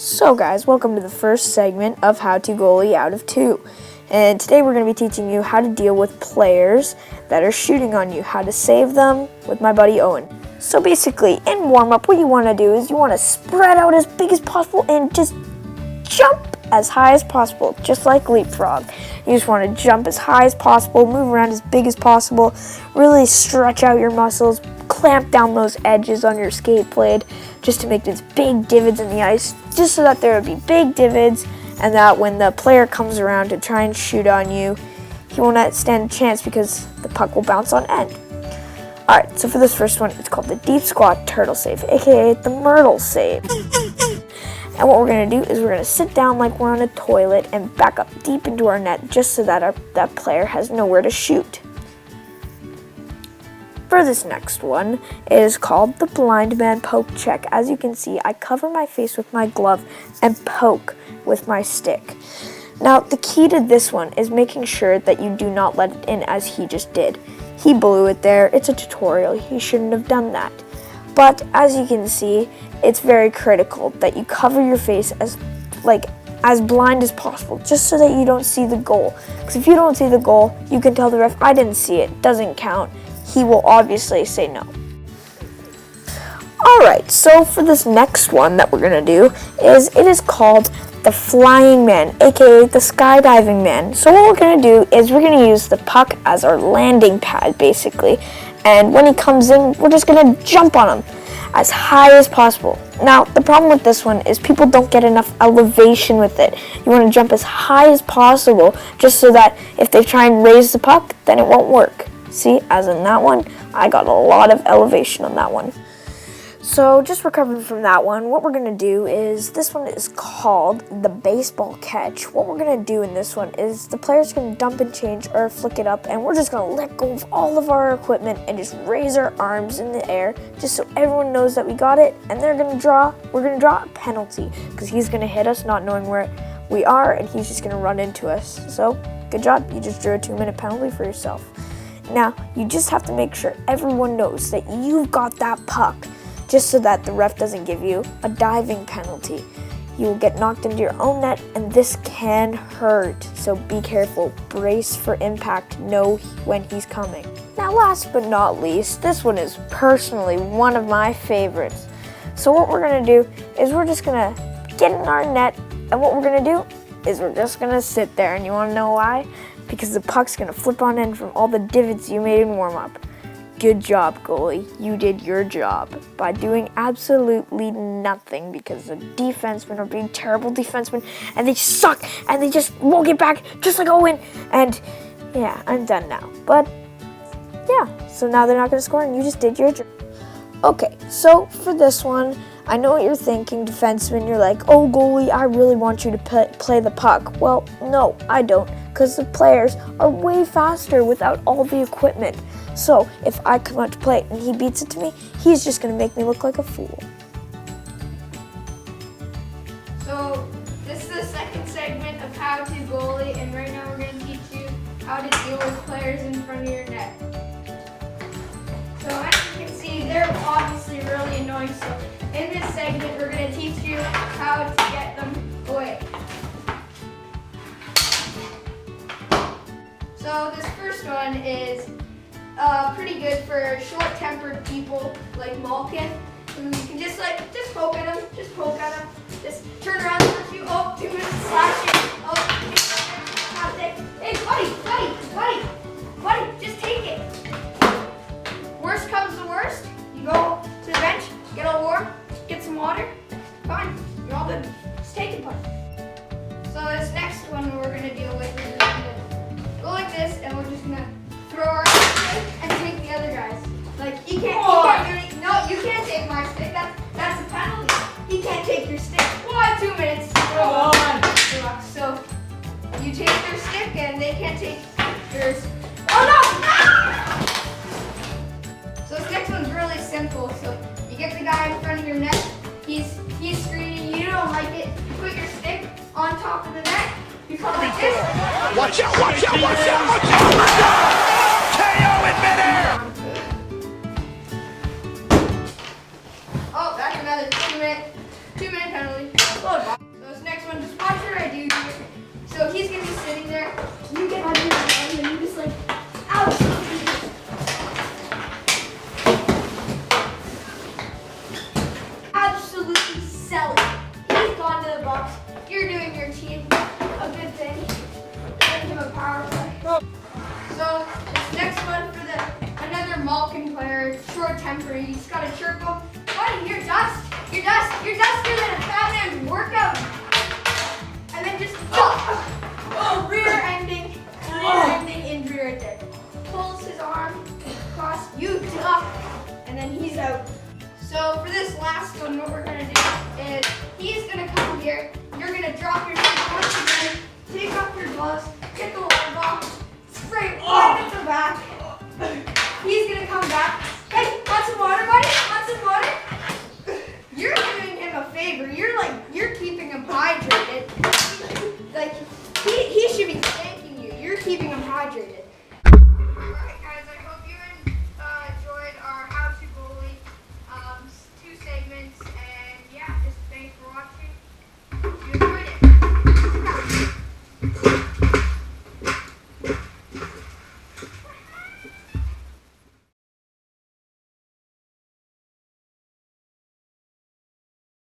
So guys, welcome to the first segment of How to Goalie Out of 2. And today we're going to be teaching you how to deal with players that are shooting on you, how to save them with my buddy Owen. So basically, in warm-up, what you want to do is you want to spread out as big as possible and just jump as high as possible, just like leapfrog. You just want to jump as high as possible, move around as big as possible, really stretch out your muscles, clamp down those edges on your skate blade just to make these big divots in the ice, just so that there would be big divots and that when the player comes around to try and shoot on you, he won't stand a chance because the puck will bounce on end. Alright, so for this first one, it's called the Deep Squat Turtle Save, aka the Myrtle Save. And what we're going to do is we're going to sit down like we're on a toilet and back up deep into our net just so that that player has nowhere to shoot. For this next one, it is called the Blind Man Poke Check. As you can see, I cover my face with my glove and poke with my stick. Now, the key to this one is making sure that you do not let it in as he just did. He blew it there. It's a tutorial. He shouldn't have done that. But as you can see, it's very critical that you cover your face as blind as possible, just so that you don't see the goal. Because if you don't see the goal, you can tell the ref, I didn't see it, doesn't count. He will obviously say no. Alright, so for this next one that we're going to do it is called the Flying Man, aka the Skydiving Man. So what we're going to do is we're going to use the puck as our landing pad, basically. And when he comes in, we're just going to jump on him as high as possible. Now, the problem with this one is people don't get enough elevation with it. You want to jump as high as possible just so that if they try and raise the puck, then it won't work. See, as in that one, I got a lot of elevation on that one. So just recovering from that one, what we're going to do is, this one is called the Baseball Catch. What we're going to do in this one is the player's going to dump and change or flick it up, and we're just going to let go of all of our equipment and just raise our arms in the air just so everyone knows that we got it, and we're going to draw a penalty because he's going to hit us not knowing where we are, and he's just going to run into us. So good job, you just drew a 2-minute penalty for yourself. Now, you just have to make sure everyone knows that you've got that puck, just so that the ref doesn't give you a diving penalty. You will get knocked into your own net, and this can hurt. So be careful, brace for impact, know when he's coming. Now, last but not least, this one is personally one of my favorites. So what we're gonna do is we're just gonna get in our net, and what we're gonna do is we're just gonna sit there, and you wanna know why? Because the puck's gonna flip on end from all the divots you made in warm-up. Good job, goalie. You did your job by doing absolutely nothing because the defensemen are being terrible defensemen and they suck and they just won't get back, just like Owen. And yeah, I'm done now. But yeah, so now they're not going to score and you just did your job. Okay, so for this one, I know what you're thinking, defenseman. You're like, oh, goalie, I really want you to play the puck. Well, no, I don't, because the players are way faster without all the equipment. So if I come out to play it and he beats it to me, he's just going to make me look like a fool. So this is the second segment of How to Goalie, and right now we're going to teach you how to deal with players in front of your net. So as you can see, they're obviously really annoying. So in this segment, we're going to teach you how to get them away. So this first one is pretty good for short-tempered people like Malkin, who you can just poke at him, just turn around for you. Oh, 2 minutes slashing. Oh, 2 minutes. Hey, buddy, just take it. Worst comes to worst, you go to the bench, get all warm, get some water. Fine, you're all good. Just take it, buddy. So this next one we're gonna deal with is go like this, and we're just gonna throw our stick and take the other guys. Like he can't do anything. No, you can't take my stick. That's a penalty. He can't take your stick. What? 2 minutes. Relax. So you take their stick and they can't take yours. Oh no! So this next one's really simple. So you get the guy in front of your net. He's screening. You don't like it. You put your stick on top of the net. You come like this. Watch out! KO in midair! Oh, that's another 2 minute penalty. Malkin player, short temper. You just gotta chirp him. Buddy, you're dust. You're dustier than a fat man